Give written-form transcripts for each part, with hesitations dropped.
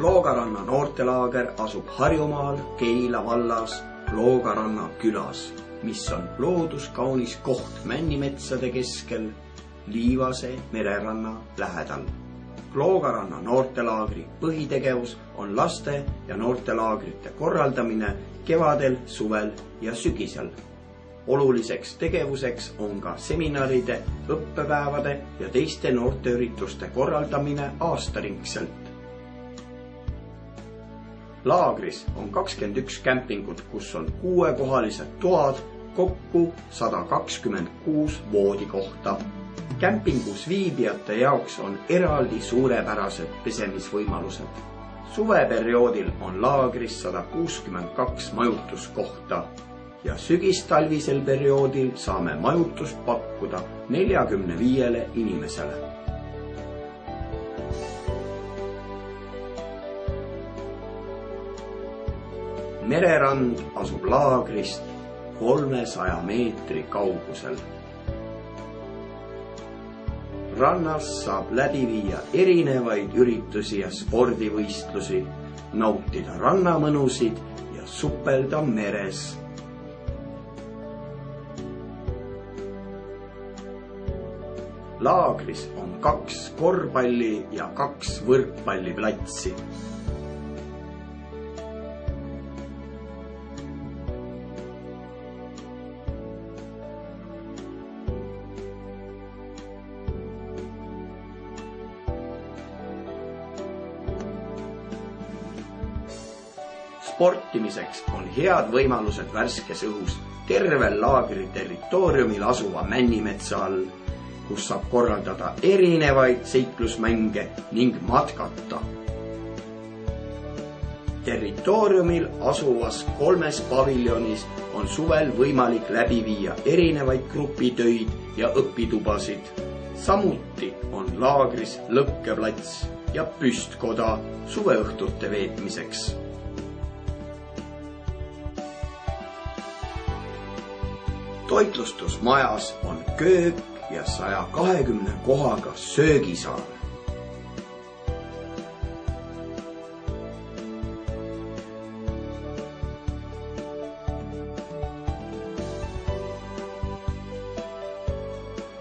Kloogaranna noortelaager asub Harjumaal Keila vallas Kloogaranna külas, mis on looduskaunis koht männimetsade keskel Liivase mereranna lähedal. Kloogaranna noortelaagri põhitegevus on laste- ja noortelaagrite korraldamine kevadel, suvel ja sügisel. Oluliseks tegevuseks on ka seminaride, õppepäevade ja teiste noorteürituste korraldamine aastaringselt. Laagris on 21 kämpingut, kus on 6-kohalised toad, kokku 126 voodikohta. Kämpingus viibijate jaoks on eraldi suurepärased pesemisvõimalused. Suveperioodil on laagris 162 majutuskohta ja sügistalvisel perioodil saame majutust pakkuda 45 inimesele. Mererand asub laagrist 300 meetri kaugusel. Rannas saab läbi viia erinevaid üritusi ja spordivõistlusi, nautida rannamõnusid ja supelda meres. Laagris on 2 korvpalli- ja 2 võrkpalliplatsi. Sportimiseks on head võimalused värskes õhus tervel laagri territooriumil asuva männimetsa all, kus saab korraldada erinevaid seiklusmänge ning matkata. Territooriumil asuvas 3 paviljonis on suvel võimalik läbi viia erinevaid grupitöid ja õpitubasid. Samuti on laagris lõkkeplats ja püstkoda suveõhtute veetmiseks. Toitlustusmajas on köök ja 120 kohaga söögisaal.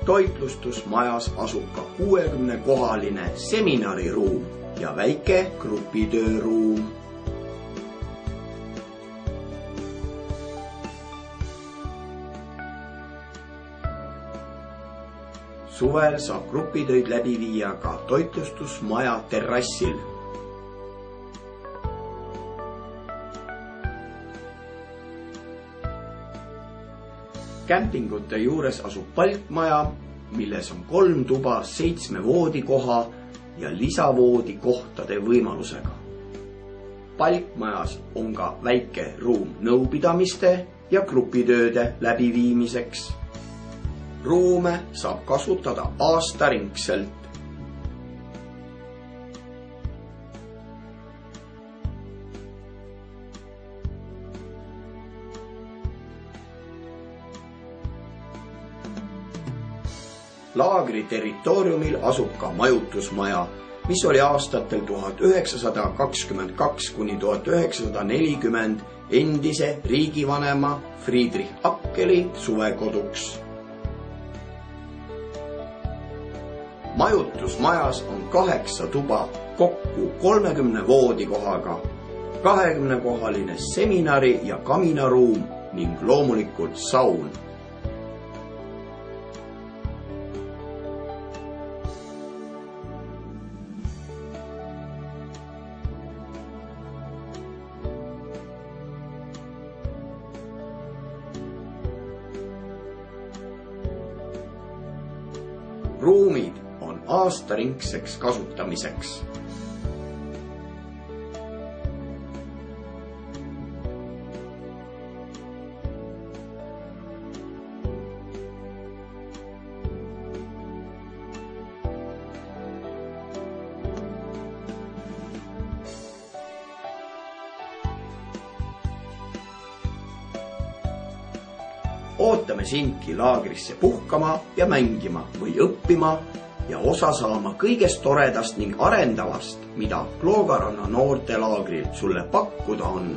Toitlustusmajas asub ka 60-kohaline seminariruum ja väike grupitööruum. Suvel saab grupitöid läbi viia ka toitlustusmaja terrassil. Kämpingute juures asub palkmaja, milles on 3 tuba 7 voodikoha ja lisavoodikohtade võimalusega. Palkmajas on ka väike ruum nõupidamiste ja grupitööde läbiviimiseks. Ruume saab kasutada aastaringselt. Laagri territooriumil asub ka majutusmaja, mis oli aastatel 1922 kuni 1940 endise riigivanema Friedrich Akkeli suvekoduks. Majutusmajas on 8 tuba, kokku 30 voodikohaga, 20-kohaline seminari- ja kaminaruum ning loomulikult saun. Ruumid on aastaringseks kasutamiseks. Ootame sindki laagrisse puhkama ja mängima või õppima ja osa saama kõigest toredast ning arendavast, mida Kloogaranna noortelaagril sulle pakkuda on.